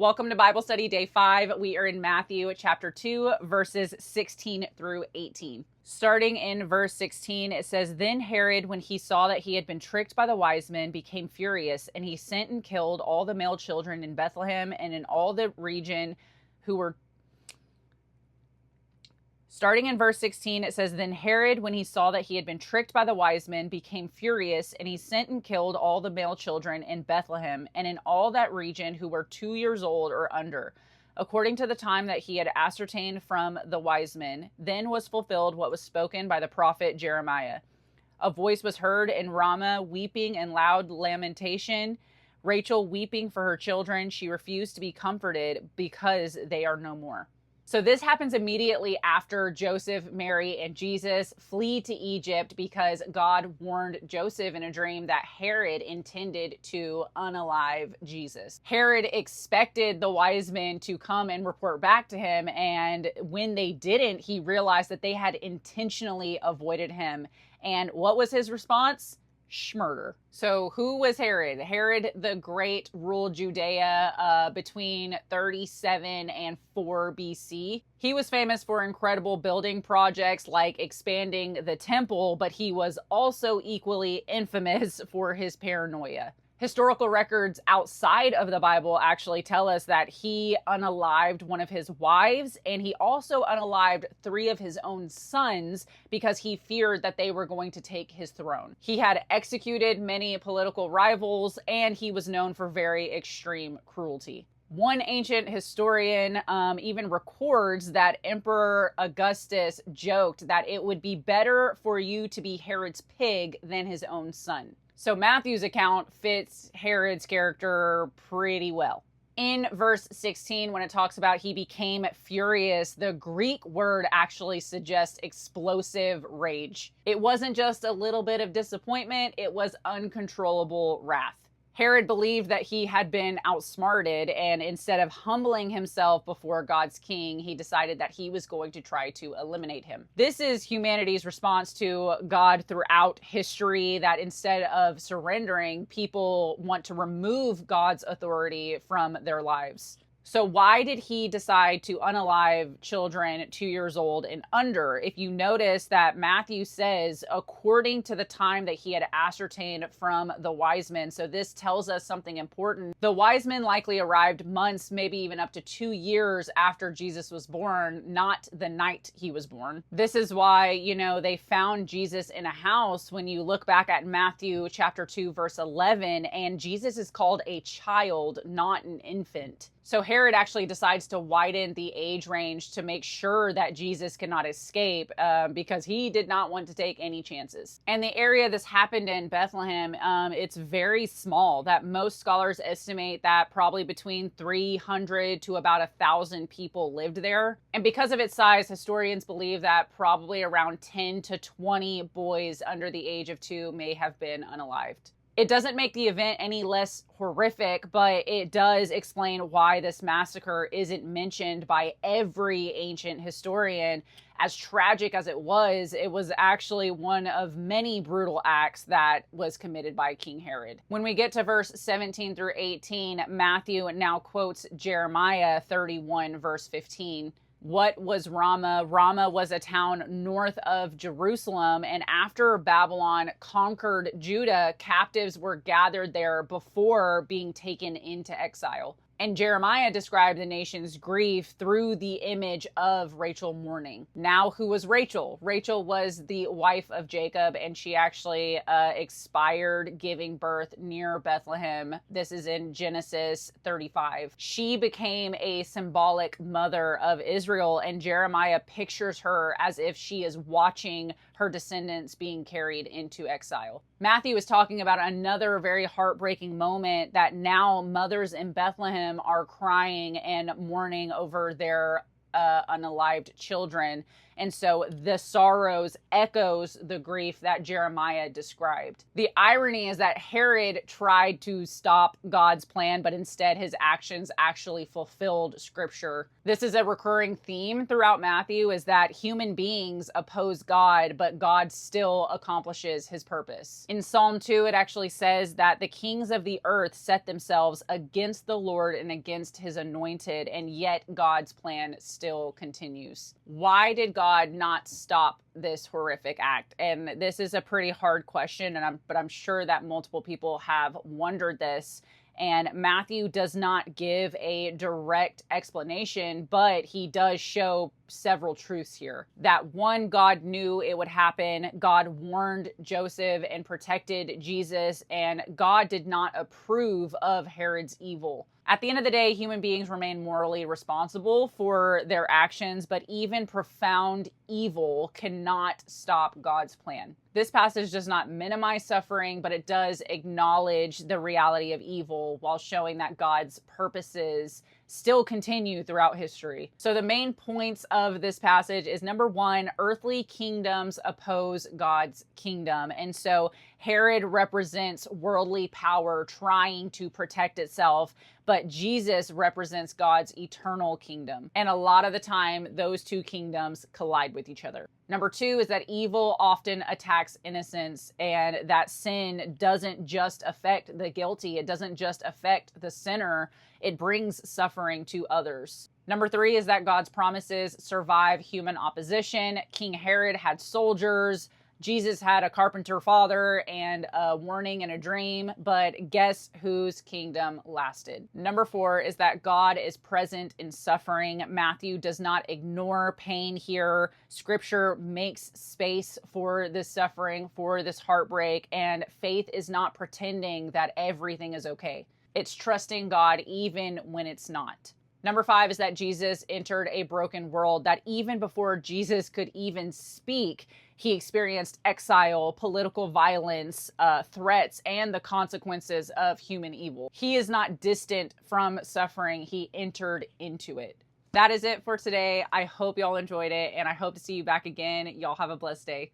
Welcome to Bible Study Day 5. We are in Matthew chapter 2, verses 16 through 18. Starting in verse 16, it says, "Then Herod, when he saw that he had been tricked by the wise men, became furious, and he sent and killed all the male children in Bethlehem and in all the region who were..." Starting in verse 16, it says, "Then Herod, when he saw that he had been tricked by the wise men, became furious, and he sent and killed all the male children in Bethlehem and in all that region who were 2 years old or under, according to the time that he had ascertained from the wise men. Then was fulfilled what was spoken by the prophet Jeremiah. A voice was heard in Ramah, weeping and loud lamentation, Rachel weeping for her children. She refused to be comforted because they are no more." So this happens immediately after Joseph, Mary, and Jesus flee to Egypt because God warned Joseph in a dream that Herod intended to unalive Jesus. Herod expected the wise men to come and report back to him, and when they didn't, he realized that they had intentionally avoided him. And what was his response? Schmurder. So who was Herod? Herod the Great ruled Judea between 37 and 4 BC. He was famous for incredible building projects like expanding the temple, but he was also equally infamous for his paranoia. Historical records outside of the Bible actually tell us that he unalived one of his wives, and he also unalived 3 of his own sons because he feared that they were going to take his throne. He had executed many political rivals, and he was known for very extreme cruelty. One ancient historian even records that Emperor Augustus joked that it would be better for you to be Herod's pig than his own son. So Matthew's account fits Herod's character pretty well. In verse 16, when it talks about he became furious, the Greek word actually suggests explosive rage. It wasn't just a little bit of disappointment, it was uncontrollable wrath. Herod believed that he had been outsmarted, and instead of humbling himself before God's king, he decided that he was going to try to eliminate him. This is humanity's response to God throughout history, that instead of surrendering, people want to remove God's authority from their lives. So why did he decide to unalive children 2 years old and under? If you notice that Matthew says, according to the time that he had ascertained from the wise men. So this tells us something important. The wise men likely arrived months, maybe even up to 2 years after Jesus was born, not the night he was born. This is why, they found Jesus in a house when you look back at Matthew chapter 2, verse 11, and Jesus is called a child, not an infant. So Herod actually decides to widen the age range to make sure that Jesus cannot escape because he did not want to take any chances. And the area this happened in, Bethlehem, it's very small. That most scholars estimate that probably between 300 to about 1,000 people lived there. And because of its size, historians believe that probably around 10 to 20 boys under the age of 2 may have been unalived. It doesn't make the event any less horrific, but it does explain why this massacre isn't mentioned by every ancient historian. As tragic as it was actually one of many brutal acts that was committed by King Herod. When we get to verse 17 through 18, Matthew now quotes Jeremiah 31, verse 15. What was Ramah? Ramah was a town north of Jerusalem, and after Babylon conquered Judah, captives were gathered there before being taken into exile. And Jeremiah described the nation's grief through the image of Rachel mourning. Now, who was Rachel? Rachel was the wife of Jacob, and she actually expired giving birth near Bethlehem. This is in Genesis 35. She became a symbolic mother of Israel, and Jeremiah pictures her as if she is watching her descendants being carried into exile. Matthew is talking about another very heartbreaking moment, that now mothers in Bethlehem are crying and mourning over their unalived children. And so the sorrows echoes the grief that Jeremiah described. The irony is that Herod tried to stop God's plan, but instead his actions actually fulfilled scripture. This is a recurring theme throughout Matthew, is that human beings oppose God, but God still accomplishes his purpose. In Psalm 2, it actually says that the kings of the earth set themselves against the Lord and against his anointed, and yet God's plan still continues. Why did God not stop this horrific act? And this is a pretty hard question, but I'm sure that multiple people have wondered this. And Matthew does not give a direct explanation, but he does show several truths here. That one, God knew it would happen. God warned Joseph and protected Jesus, and God did not approve of Herod's evil. At the end of the day, human beings remain morally responsible for their actions, but even profound evil cannot stop God's plan. This passage does not minimize suffering, but it does acknowledge the reality of evil while showing that God's purposes still continue throughout history. So the main points of this passage is, number one, earthly kingdoms oppose God's kingdom. And so Herod represents worldly power trying to protect itself, but Jesus represents God's eternal kingdom. And a lot of the time, those two kingdoms collide with each other. Number two is that evil often attacks innocence, and that sin doesn't just affect the guilty. It doesn't just affect the sinner. It brings suffering to others. Number three is that God's promises survive human opposition. King Herod had soldiers. Jesus had a carpenter father and a warning and a dream, but guess whose kingdom lasted? Number four is that God is present in suffering. Matthew does not ignore pain here. Scripture makes space for this suffering, for this heartbreak, and faith is not pretending that everything is okay. It's trusting God even when it's not. Number five is that Jesus entered a broken world, that even before Jesus could even speak, he experienced exile, political violence, threats, and the consequences of human evil. He is not distant from suffering. He entered into it. That is it for today. I hope y'all enjoyed it, and I hope to see you back again. Y'all have a blessed day.